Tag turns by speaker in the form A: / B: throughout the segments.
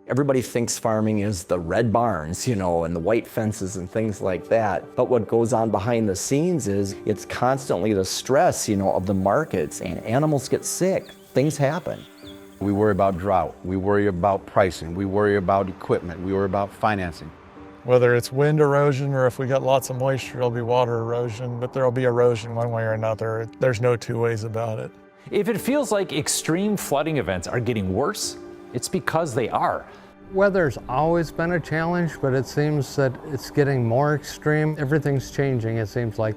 A: Everybody thinks farming is the red barns, and the white fences and things like that. But what goes on behind the scenes is it's constantly the stress, of the markets, and animals get sick. Things happen.
B: We worry about drought. We worry about pricing. We worry about equipment. We worry about financing.
C: Whether it's wind erosion or if we got lots of moisture, it'll be water erosion, but there'll be erosion one way or another. There's no two ways about it.
D: If it feels like extreme flooding events are getting worse, it's because they are.
E: Weather's always been a challenge, but it seems that it's getting more extreme. Everything's changing, it seems like.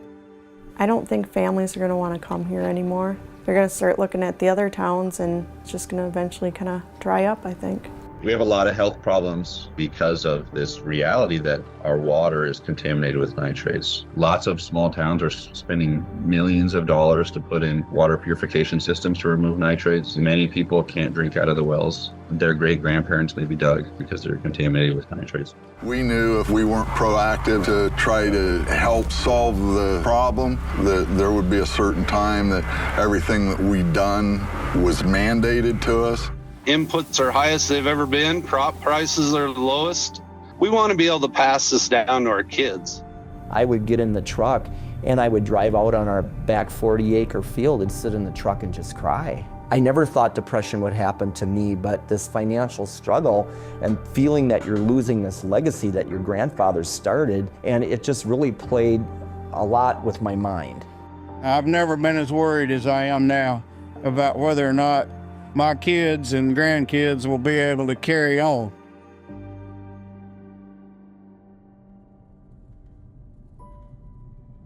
F: I don't think families are going to want to come here anymore. They're going to start looking at the other towns, and it's just going to eventually kind of dry up, I think.
G: We have a lot of health problems because of this reality that our water is contaminated with nitrates. Lots of small towns are spending millions of dollars to put in water purification systems to remove nitrates. Many people can't drink out of the wells their great-grandparents maybe dug because they're contaminated with nitrates.
H: We knew if we weren't proactive to try to help solve the problem, that there would be a certain time that everything that we'd done was mandated to us.
I: Inputs are highest they've ever been. Crop prices are the lowest. We want to be able to pass this down to our kids.
A: I would get in the truck and I would drive out on our back 40-acre field and sit in the truck and just cry. I never thought depression would happen to me, but this financial struggle and feeling that you're losing this legacy that your grandfather started, and it just really played a lot with my mind.
J: I've never been as worried as I am now about whether or not my kids and grandkids will be able to carry on.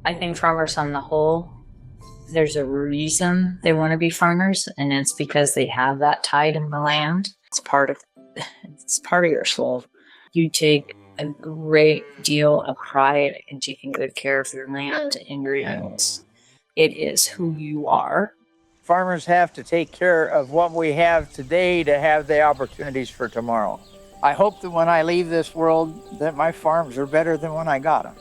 K: I think farmers on the whole, there's a reason they want to be farmers, and it's because they have that tide in the land. It's part of your soul. You take a great deal of pride in taking good care of your land and your animals. It is who you are.
L: Farmers have to take care of what we have today to have the opportunities for tomorrow. I hope that when I leave this world that my farms are better than when I got them.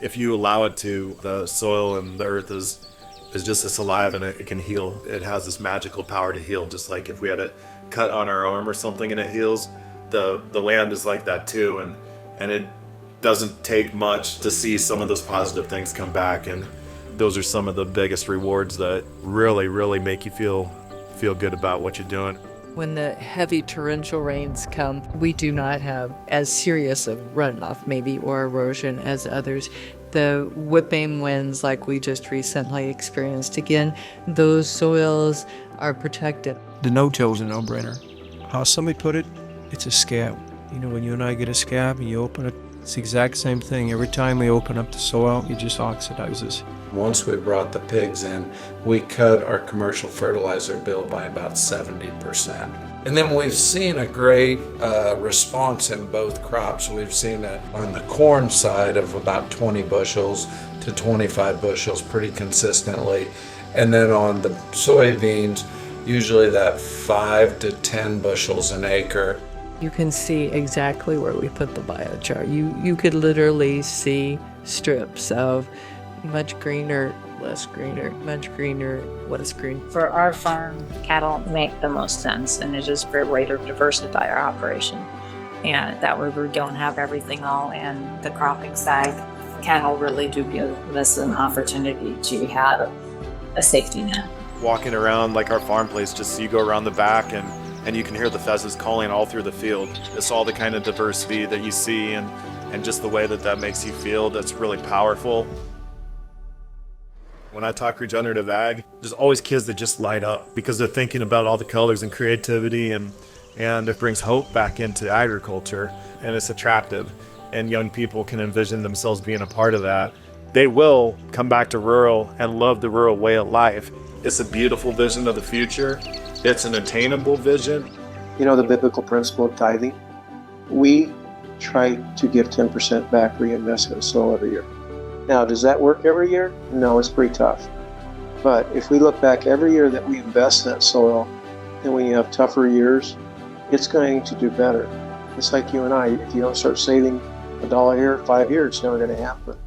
M: If you allow it to, the soil and the earth is just as alive, and it can heal. It has this magical power to heal, just like if we had a cut on our arm or something and it heals, the land is like that too, and it doesn't take much to see some of those positive things come back, and those are some of the biggest rewards that really, really make you feel good about what you're doing.
N: When the heavy torrential rains come, we do not have as serious a runoff maybe or erosion as others. The whipping winds like we just recently experienced, again, those soils are protected.
O: The no-till's a no-brainer. How somebody put it, it's a scab. When you and I get a scab and you open it, it's the exact same thing. Every time we open up the soil, it just oxidizes.
P: Once we brought the pigs in, we cut our commercial fertilizer bill by about 70%. And then we've seen a great response in both crops. We've seen it on the corn side of about 20 bushels to 25 bushels pretty consistently. And then on the soybeans, usually that 5 to 10 bushels an acre.
N: You can see exactly where we put the biochar. You could literally see strips of much greener, less greener, much greener, less green.
K: For our farm, cattle make the most sense, and it's just a great way to diversify our operation. And that way we don't have everything all in the cropping side. Cattle really do give us an opportunity to have a safety net.
M: Walking around like our farm place, just you go around the back and you can hear the pheasants calling all through the field. It's all the kind of diversity that you see and just the way that makes you feel, that's really powerful. When I talk regenerative ag, there's always kids that just light up because they're thinking about all the colors and creativity, and it brings hope back into agriculture, and it's attractive, and young people can envision themselves being a part of that. They will come back to rural and love the rural way of life. It's a beautiful vision of the future. It's an attainable vision.
Q: The biblical principle of tithing. We try to give 10% back reinvest in soil every year. Now, does that work every year? No, it's pretty tough. But if we look back every year that we invest in that soil, and when you have tougher years, it's going to do better. It's like you and I, if you don't start saving $1 here, 5 years, it's never going to happen.